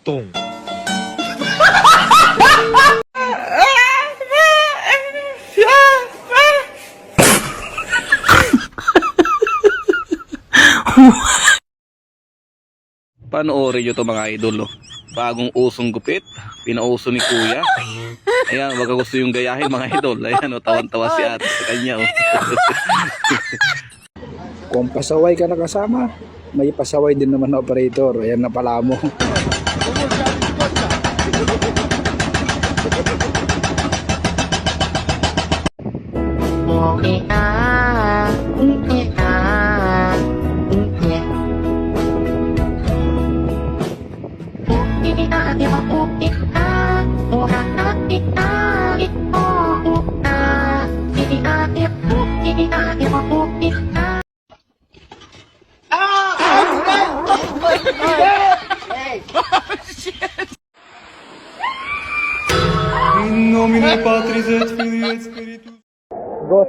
Tung. Panoorin nyo to mga idol, oh. Bagong usong gupit, pinauso ni kuya. Ayan, wag gusto yung gayahin mga idol. Ayan, oh, tawan-tawa si ate sa kanya, oh. Kung pasaway ka nakasama, may pasaway din naman na operator. Ayan na pala mo. In nomine Patris et Filii et Spiritus. Boss,